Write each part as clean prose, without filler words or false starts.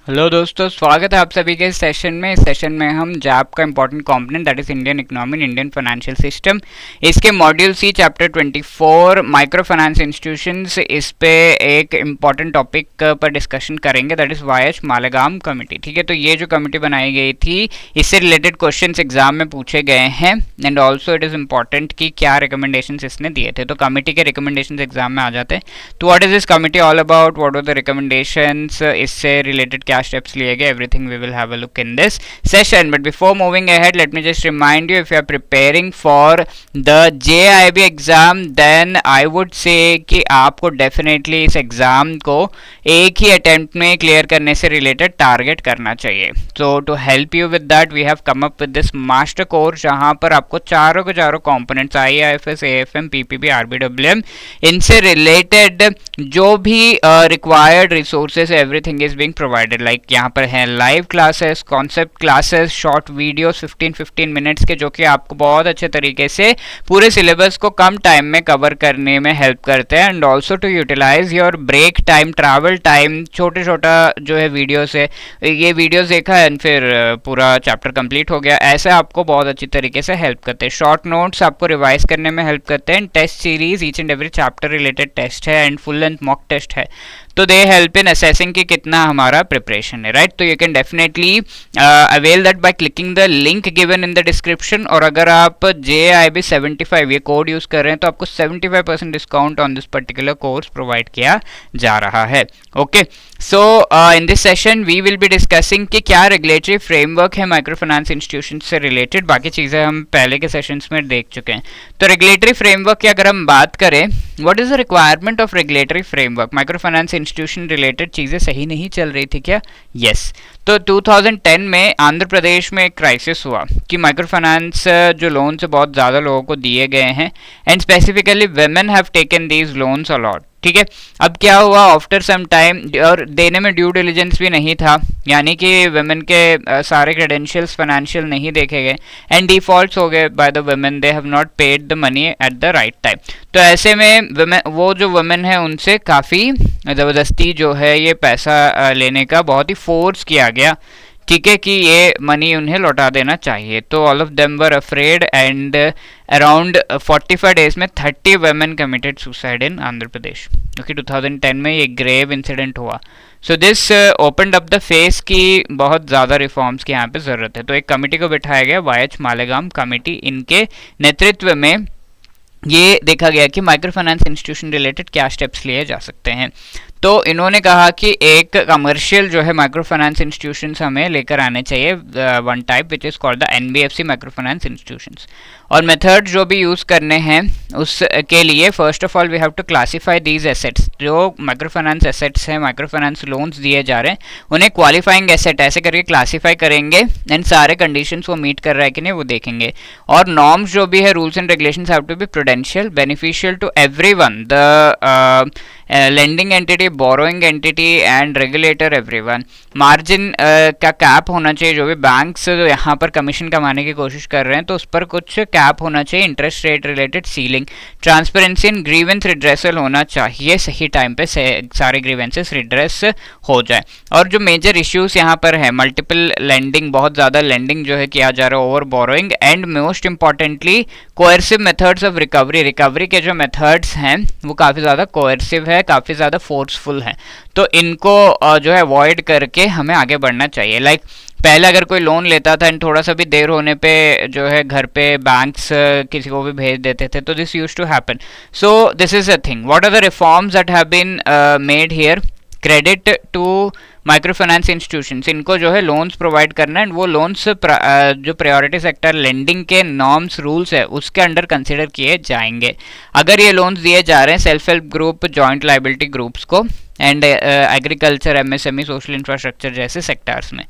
Hello दोस्तों, स्वागत है आप सभी के इस सेशन में। इस सेशन में हम जैप का important component that is Indian economy, Indian financial system, इसके मॉड्यूल सी चैप्टर 24 माइक्रो फाइनेंस इंस्टीट्यूशंस, इस पे एक इंपॉर्टेंट टॉपिक पर डिस्कशन करेंगे दैट इज वाईएच मालेगाम कमेटी। ठीक है, तो ये जो कमेटी बनाई गई थी इससे रिलेटेड क्वेश्चंस एग्जाम में पूछे गए हैं and also it is important कि क्या रिकमेंडेशंस इसने दिए थे। तो कमेटी के रिकमेंडेशंस एग्जाम में आ जाते हैं। तो what is this committee all about, what are the recommendations, इससे रिलेटेड क्या steps लिए गए, everything we will have a look in this session. But before moving ahead, let me just remind you, if you are preparing for the JIB exam, then I would say कि आपको definitely इस exam को एक ही attempt में clear करने से related target करना चाहिए। So to help you with that, we have come up with this master course, जहाँ पर आपको चारों के चारों components IIFS, AFM, PPB, RBWM, इनसे रिलेटेड जो भी required resources, everything is being provided। Like यहाँ पर है live classes, concept classes, short videos 15-15 minutes के, जो कि आपको बहुत अच्छे तरीके से पूरे सिलेबस को कम टाइम में कवर करने में हेल्प करते हैं and also to utilise your break time, travel time. छोटे छोटा जो है वीडियोस है, ये वीडियोस देखा है फिर पूरा चैप्टर कंप्लीट हो गया, ऐसे आपको बहुत अच्छी तरीके से हेल्प करते हैं। शॉर्ट नोट्स आपको रिवाइज करने में हेल्प करते हैं। Test series, each and every chapter related test है and full length mock test है, तो दे हेल्प इन असेसिंग कि कितना हमारा प्रिपरेशन है, राइट। तो you can definitely avail that by clicking the link given in the description. और अगर आप JIB 75 ये कोड यूज कर रहे हैं तो आपको 75% discount on this particular course provide किया जा रहा है। Okay, so in this session we will be discussing कि क्या रेगुलेटरी फ्रेमवर्क है माइक्रो फाइनेंस इंस्टीट्यूशन से रिलेटेड। बाकी चीज़ें हम पहले के सेशंस में देख चुके हैं। तो रेगुलेटरी फ्रेमवर्क की अगर हम बात करें, what is the requirement of regulatory framework, micro finance institution related चीज़ें सही नहीं चल रही थी क्या? यस। तो 2010 में आंध्र प्रदेश में एक क्राइसिस हुआ कि माइक्रो फाइनेंस जो लोन से बहुत ज़्यादा लोगों को दिए गए हैं and specifically women have taken these loans a lot. ठीक है, अब क्या हुआ आफ्टर सम टाइम, और देने में ड्यू डिलिजेंस भी नहीं था, यानी कि वेमेन के सारे क्रेडेंशियल्स फाइनेंशियल नहीं देखे गए एंड डिफॉल्ट्स हो गए by the women, they have not paid the money at the right time. तो ऐसे में वो जो वुमेन है उनसे काफ़ी ज़बरदस्ती जो है ये पैसा लेने का बहुत ही फोर्स किया गया, ठीक है, कि ये मनी उन्हें लौटा देना चाहिए। तो all of them were afraid and around 45 days में 30 women committed suicide in Andhra Pradesh, क्योंकि 2010 में ये ग्रेव इंसिडेंट हुआ। So this opened up the face की बहुत ज़्यादा रिफॉर्म्स की यहाँ पे ज़रूरत है। तो एक कमेटी को बिठाया गया, वाईएच मालेगाम कमेटी, इनके नेतृत्व में ये देखा गया कि माइक्रो फाइनेंस इंस्टीट्यूशन रिलेटेड क्या स्टेप्स लिए जा सकते हैं। तो इन्होंने कहा कि एक कमर्शियल जो है माइक्रो फाइनेंस इंस्टीट्यूशंस हमें लेकर आने चाहिए, one type which is called the NBFC micro finance institutions. और मेथड जो भी यूज़ करने हैं उसके लिए first of all we have to classify these assets. जो माइक्रो फाइनेंस एसेट्स हैं, माइक्रो फाइनेंस लोन्स दिए जा रहे हैं, उन्हें क्वालिफाइंग एसेट ऐसे करके क्लासीफाई करेंगे एंड सारे कंडीशंस वो मीट कर रहा है कि नहीं वो देखेंगे। और नॉर्म्स जो भी है, rules and regulations have to be prudential, beneficial to everyone, the lending entity, borrowing entity and regulator, everyone. Margin का कैप होना चाहिए, जो भी बैंक्स यहाँ पर कमीशन कमाने की कोशिश कर रहे हैं तो उस पर कुछ कैप होना चाहिए, interest rate related ceiling, transparency and grievance redressal होना चाहिए, सही टाइम पे सारे ग्रीवेंसेस रिड्रेस हो जाए। और जो मेजर इश्यूज यहाँ पर है, मल्टीपल लेंडिंग, बहुत ज़्यादा लेंडिंग जो है किया जा रहा है, over borrowing, and most importantly coercive methods of recovery. Recovery के जो मेथड्स हैं वो काफ़ी ज़्यादा कोएर्सिव है, काफ़ी ज़्यादा फोर्सफुल है, तो इनको जो है अवॉइड करके हमें आगे बढ़ना चाहिए। लाइक पहले अगर कोई लोन लेता था एंड थोड़ा सा भी देर होने पे जो है घर पे बैंक्स किसी को भी भेज देते थे, तो this used to happen. So this is a thing. What are the reforms that have been made here? Credit to micro finance institutions, इनको जो है लोन्स प्रोवाइड करना है एंड वो लोन्स जो प्रायोरिटी सेक्टर लेंडिंग के नॉर्म्स रूल्स है उसके अंडर कंसिडर किए जाएंगे अगर ये लोन्स दिए जा रहे हैं self help group, joint liability groups को and agriculture, MSME, social infrastructure जैसे सेक्टर्स में।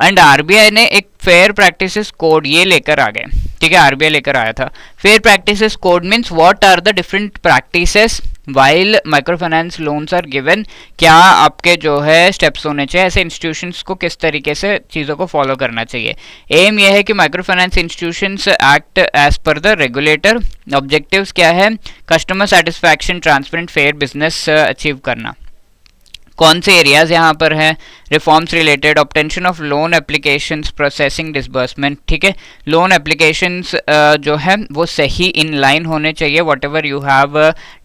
एंड RBI ने एक फेयर प्रैक्टिसेस कोड ये लेकर आ गए, ठीक है, RBI लेकर आया था। Fair practices code means what are the different practices while micro finance loans are given, क्या आपके जो है स्टेप्स होने चाहिए, ऐसे इंस्टीट्यूशंस को किस तरीके से चीज़ों को फॉलो करना चाहिए। एम यह है कि micro finance institutions act as per the regulator. Objectives क्या है? Customer satisfaction, transparent, fair business achieve करना। कौन से एरियाज यहाँ पर है, reforms related, obtention of loan applications, processing, disbursement, ठीक है। लोन एप्लीकेशंस जो है वो सही इन लाइन होने चाहिए, what ever you have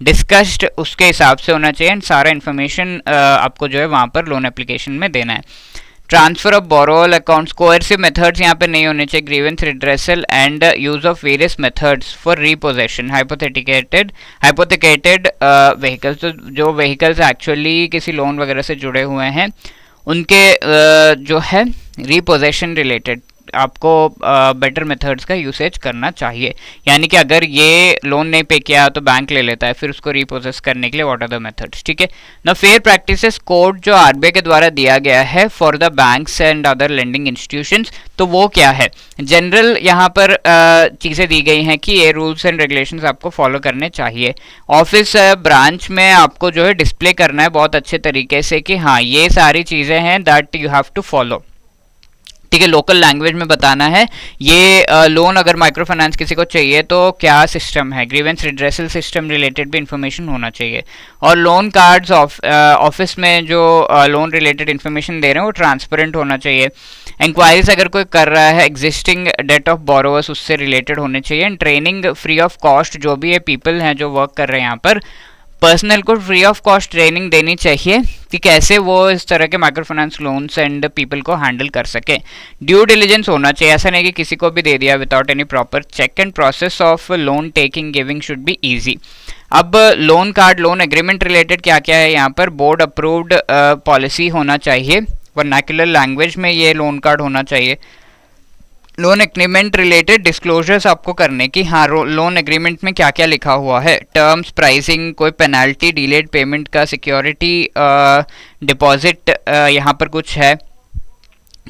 discussed उसके हिसाब से होना चाहिए, एंड सारा इन्फॉर्मेशन आपको जो है वहाँ पर लोन एप्लीकेशन में देना है। Transfer of borrowal accounts, coercive methods यहाँ पे नहीं होने चाहिए, grievance redressal and use of various methods for repossession, hypothecated vehicles, तो जो व्हीकल्स एक्चुअली किसी लोन वगैरह से जुड़े हुए हैं उनके जो है रीपोजेशन रिलेटेड आपको बेटर मेथड्स का यूसेज करना चाहिए। यानी कि अगर ये लोन नहीं पे किया तो बैंक ले लेता है, फिर उसको रीप्रोसेस करने के लिए व्हाट आर द मेथड्स, ठीक है ना। फेयर प्रैक्टिसेस कोड जो आरबीआई के द्वारा दिया गया है for the banks and other lending institutions, तो वो क्या है, जनरल यहाँ पर चीज़ें दी गई हैं कि ये रूल्स एंड रेगुलेशंस आपको फॉलो करने चाहिए। ऑफिस ब्रांच में आपको जो है डिस्प्ले करना है बहुत अच्छे तरीके से कि हाँ ये सारी चीज़ें हैं that you have to follow, ठीक है। लोकल लैंग्वेज में बताना है ये लोन अगर माइक्रो फाइनेंस किसी को चाहिए तो क्या सिस्टम है, ग्रीवेंस रिड्रेसल सिस्टम रिलेटेड भी इंफॉर्मेशन होना चाहिए। और लोन कार्ड्स ऑफिस में जो लोन रिलेटेड इंफॉर्मेशन दे रहे हैं वो ट्रांसपेरेंट होना चाहिए। इंक्वायरीज अगर कोई कर रहा है एग्जिस्टिंग डेट ऑफ बोरोवर्स उससे रिलेटेड होने चाहिए। And training free of cost, जो भी ये पीपल हैं जो वर्क कर रहे हैं यहाँ पर, पर्सनल को फ्री ऑफ कॉस्ट ट्रेनिंग देनी चाहिए कि कैसे वो इस तरह के micro finance loans and people को हैंडल कर सके। ड्यू डिलिजेंस होना चाहिए, ऐसा नहीं कि किसी को भी दे दिया without any proper check, and process of loan taking giving should be easy. अब loan card, loan agreement related क्या क्या है यहाँ पर, बोर्ड अप्रूव्ड पॉलिसी होना चाहिए, वर्नाक्युलर लैंग्वेज में ये लोन कार्ड होना चाहिए। लोन एग्रीमेंट रिलेटेड डिस्क्लोजर्स आपको करने की, हाँ लोन एग्रीमेंट में क्या क्या लिखा हुआ है, टर्म्स, प्राइसिंग, कोई पेनल्टी, डिलेड पेमेंट का, सिक्योरिटी डिपॉजिट यहाँ पर कुछ है।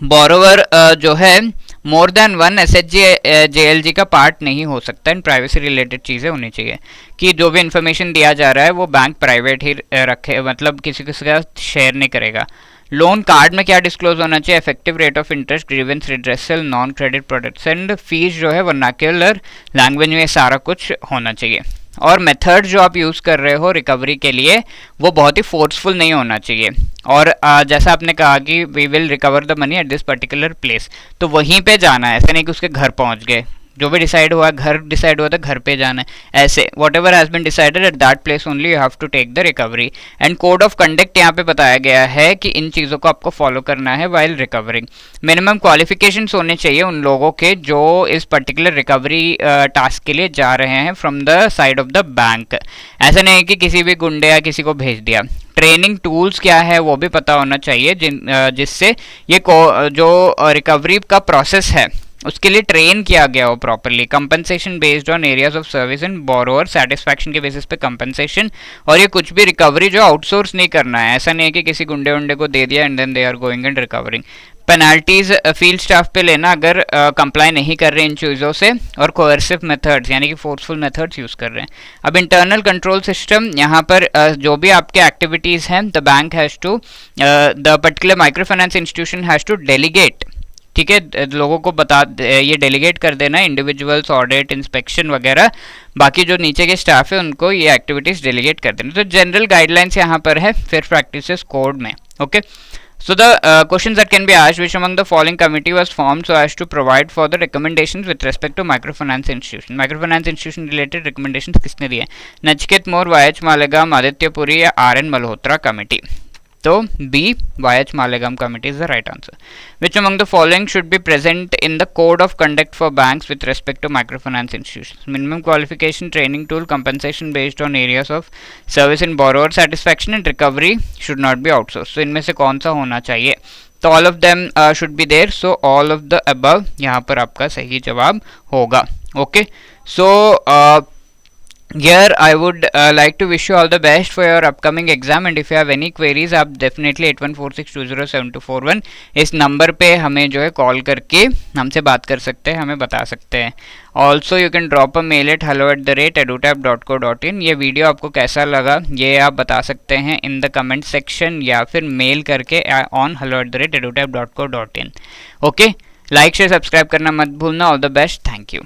बोरोवर जो है more than one SHG JLG का पार्ट नहीं हो सकता, एंड प्राइवेसी रिलेटेड चीज़ें होनी चाहिए कि जो भी इंफॉर्मेशन दिया जा रहा है वो बैंक प्राइवेट ही रखे, मतलब किसी के साथ शेयर नहीं करेगा। लोन कार्ड में क्या डिस्क्लोज होना चाहिए, effective rate of interest, grievance redressal, non credit products and fees जो है वर्नाक्युलर लैंग्वेज में सारा कुछ होना चाहिए। और मेथड जो आप यूज़ कर रहे हो रिकवरी के लिए वो बहुत ही फोर्सफुल नहीं होना चाहिए। और जैसा आपने कहा कि we will recover the money at this particular place, तो वहीं पे जाना है, ऐसा नहीं कि उसके घर पहुंच गए, जो भी डिसाइड हुआ घर डिसाइड हुआ था घर पे जाना है, ऐसे whatever has been decided at that place only you have to take the recovery. And code of conduct यहाँ पे बताया गया है कि इन चीज़ों को आपको फॉलो करना है वाइल रिकवरिंग। मिनिमम क्वालिफिकेशंस होने चाहिए उन लोगों के जो इस पर्टिकुलर रिकवरी टास्क के लिए जा रहे हैं from the side of the bank. ऐसा नहीं है कि किसी भी गुंडे या किसी को भेज दिया। ट्रेनिंग टूल्स क्या है वो भी पता होना चाहिए जिससे ये जो रिकवरी का प्रोसेस है उसके लिए ट्रेन किया गया हो properly. Compensation based on areas of service and borrower satisfaction के बेसिस पे कंपनसेशन। और ये कुछ भी रिकवरी जो आउटसोर्स नहीं करना है, ऐसा नहीं है कि किसी गुंडे उंडे को दे दिया and then they are going and recovering. Penalties field staff पे लेना अगर कंप्लाई नहीं कर रहे इन चीज़ों से, और कोअर्सिव मेथड्स यानी कि फोर्सफुल मेथड्स यूज़ कर रहे हैं। अब इंटरनल कंट्रोल सिस्टम, यहाँ पर जो भी आपके एक्टिविटीज़ हैं the bank has to the particular micro finance institution has to delegate, ठीक है, लोगों को ये डेलीगेट कर देना, इंडिविजुअल्स, ऑडिट, इंस्पेक्शन वगैरह, बाकी जो नीचे के स्टाफ है उनको ये एक्टिविटीज़ डेलीगेट कर देना। तो जनरल गाइडलाइंस यहाँ पर है फेयर प्रैक्टिसेस कोड में। Okay, so the questions that can be asked, which among the following committee was formed so as to provide for the recommendations with respect to microfinance institution? microfinance institution related recommendations किसने दिए? नचिकेत मोर, वायच मालेगाम, आदित्य पुरी या are N Malhotra committee? तो B, वायच Malegam committee is the right answer. Which among the following should be present in the code of conduct for banks with respect to microfinance institutions? Minimum qualification, training tool, compensation based on areas of service and borrower satisfaction and recovery should not be outsourced. So इनमें से कौन सा होना चाहिए? तो all of them should be there. So all of the above यहाँ पर आपका सही जवाब होगा. Okay, so here I would like to wish you all the best for your upcoming exam, and if you have any queries आप definitely 8146207241 इस number पे हमें जो है कॉल करके हमसे बात कर सकते हैं, हमें बता सकते हैं। Also you can drop a mail at hello@edutap.co.in। ये वीडियो आपको कैसा लगा ये आप बता सकते हैं इन द कमेंट सेक्शन या फिर मेल करके on hello@edutap.co.in। Okay, like share subscribe करना मत भूलना। All the best, thank you.